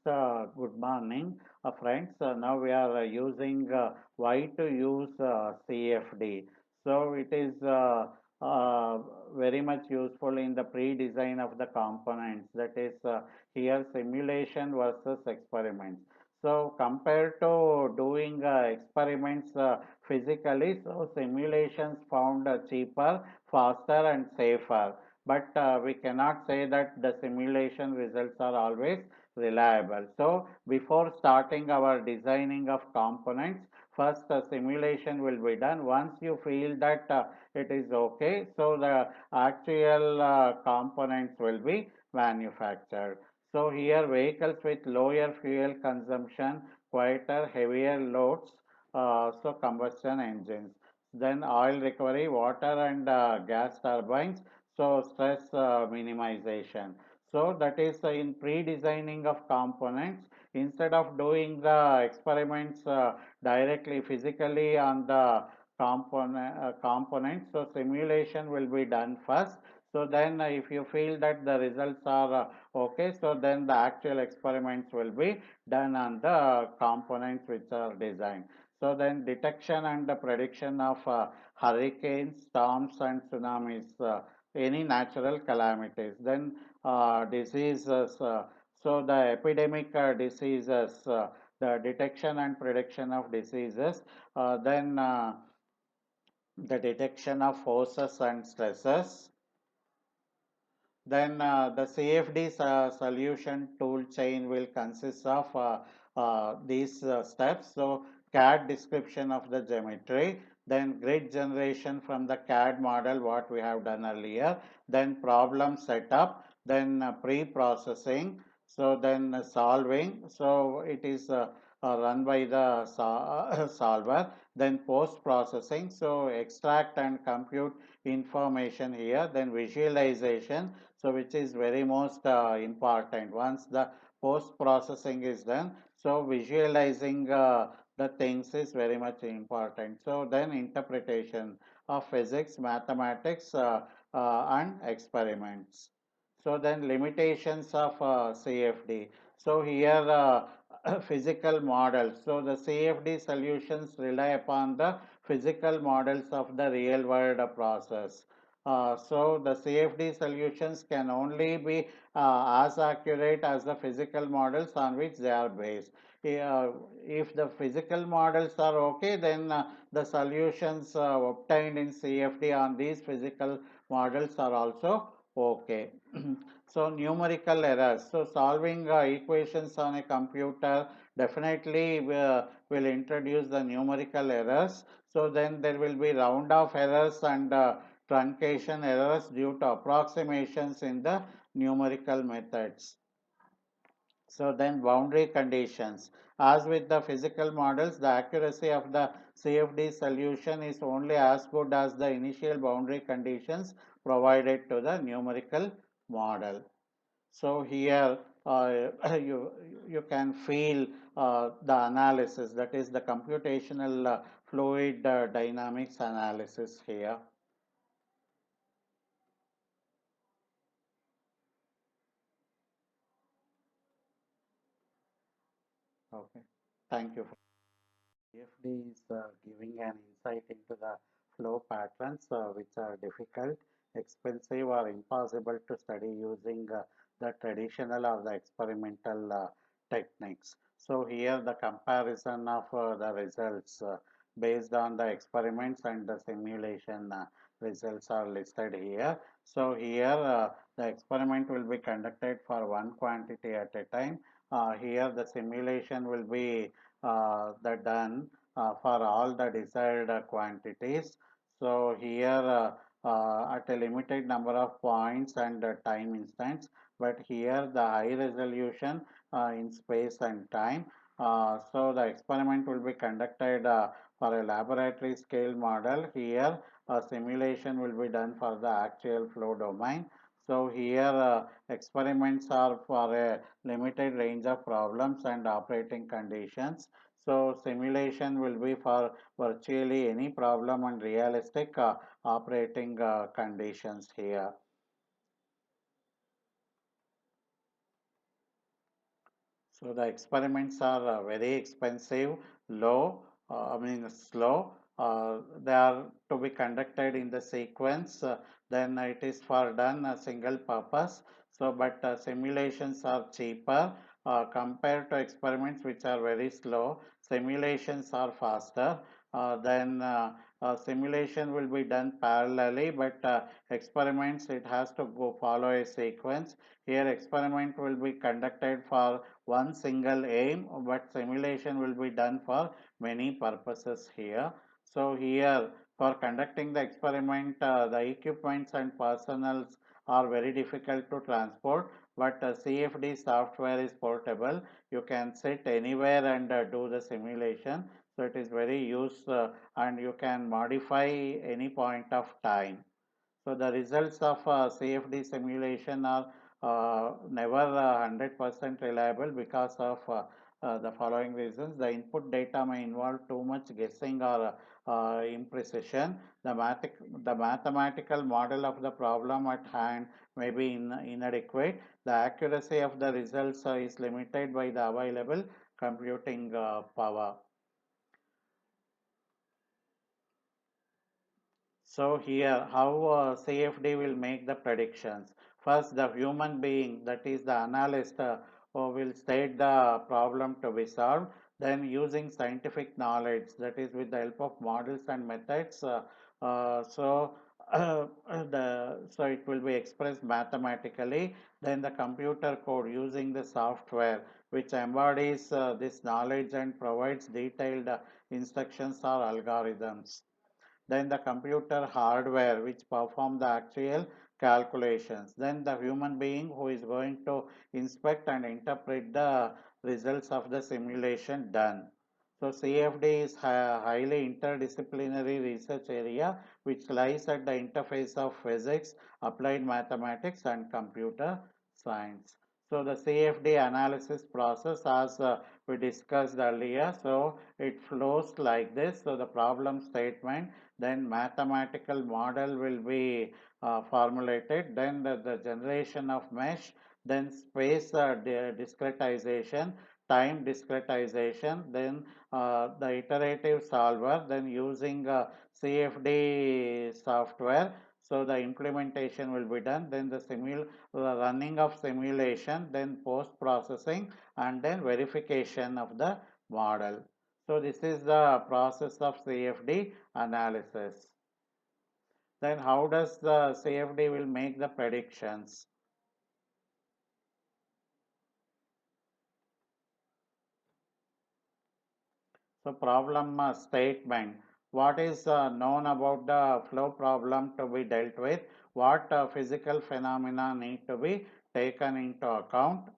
good morning, friends. Now we are using why to use CFD. So it is uh, very much useful in the pre-design of the components. That is here simulation versus experiments. So compared to doing experiments physically, so simulations found cheaper, faster, and safer. But we cannot say that the simulation results are always reliable. So before starting our designing of components, first a simulation will be done. Once you feel that it is okay, so the actual components will be manufactured. So here vehicles with lower fuel consumption, quieter, heavier loads, so combustion engines. Then oil recovery, water and gas turbines, so stress minimization. So that is in pre-designing of components, instead of doing the experiments directly physically on the components, so simulation will be done first. So then if you feel that the results are okay, so then the actual experiments will be done on the components which are designed. So then detection and the prediction of hurricanes, storms and tsunamis, any natural calamities. Then diseases, so the epidemic diseases, the detection and prediction of diseases, then the detection of forces and stresses. Then the CFD solution tool chain will consist of these steps. So CAD description of the geometry, then grid generation from the CAD model what we have done earlier, then problem setup, then pre-processing, so then solving. So it is run by the solver, then post-processing. So extract and compute information here, then visualization, so which is very most important. Once the post processing is done, so visualizing the things is very much important. So then interpretation of physics, mathematics, and experiments. So then limitations of CFD. So here physical models. So the CFD solutions rely upon the physical models of the real world process. So the CFD solutions can only be as accurate as the physical models on which they are based. If the physical models are okay, then the solutions obtained in CFD on these physical models are also okay. So numerical errors. So solving equations on a computer definitely will introduce the numerical errors. So then there will be round off errors and truncation errors due to approximations in the numerical methods. So then boundary conditions. As with the physical models, the accuracy of the CFD solution is only as good as the initial boundary conditions provided to the numerical model. So here you can feel the analysis, that is the computational fluid dynamics analysis here. Okay, thank you. CFD is giving an insight into the flow patterns which are difficult, expensive, or impossible to study using the traditional or the experimental techniques. So here the comparison of the results based on the experiments and the simulation results are listed here. So here the experiment will be conducted for one quantity at a time. Here the simulation will be done for all the desired quantities. So here at a limited number of points and time instants, but here the high resolution in space and time. So the experiment will be conducted for a laboratory scale model. Here a simulation will be done for the actual flow domain. So here experiments are for a limited range of problems and operating conditions. So simulation will be for virtually any problem and realistic operating conditions here. So the experiments are very expensive, low, slow. They are to be conducted in the sequence. Then it is for done a single purpose. So, but simulations are cheaper compared to experiments which are very slow. Simulations are faster. Then simulation will be done parallelly, but experiments it has to go follow a sequence. Here experiment will be conducted for one single aim, but simulation will be done for many purposes here. So here for conducting the experiment, the equipments and personals are very difficult to transport, but CFD software is portable. You can sit anywhere and do the simulation. So it is very useful and you can modify any point of time. So the results of CFD simulation are never 100% reliable because of the following reasons. The input data may involve too much guessing or imprecision. The mathematical model of the problem at hand may be inadequate. The accuracy of the results is limited by the available computing power. So here, how CFD will make the predictions. First, the human being, that is the analyst, will state the problem to be solved. Then, using scientific knowledge, that is with the help of models and methods, so it will be expressed mathematically. Then, the computer code using the software, which embodies this knowledge and provides detailed instructions or algorithms. Then the computer hardware which perform the actual calculations, then the human being who is going to inspect and interpret the results of the simulation done. So CFD is a highly interdisciplinary research area which lies at the interface of physics, applied mathematics and computer science. So the CFD analysis process, as we discussed earlier, so it flows like this. So the problem statement, then mathematical model will be formulated, then the generation of mesh, then space discretization, time discretization, then the iterative solver, then using CFD software. So the implementation will be done, then the running of simulation, then post processing, and then verification of the model. So this is the process of CFD analysis. Then how does the CFD will make the predictions? So problem statement. What is known about the flow problem to be dealt with? What physical phenomena need to be taken into account?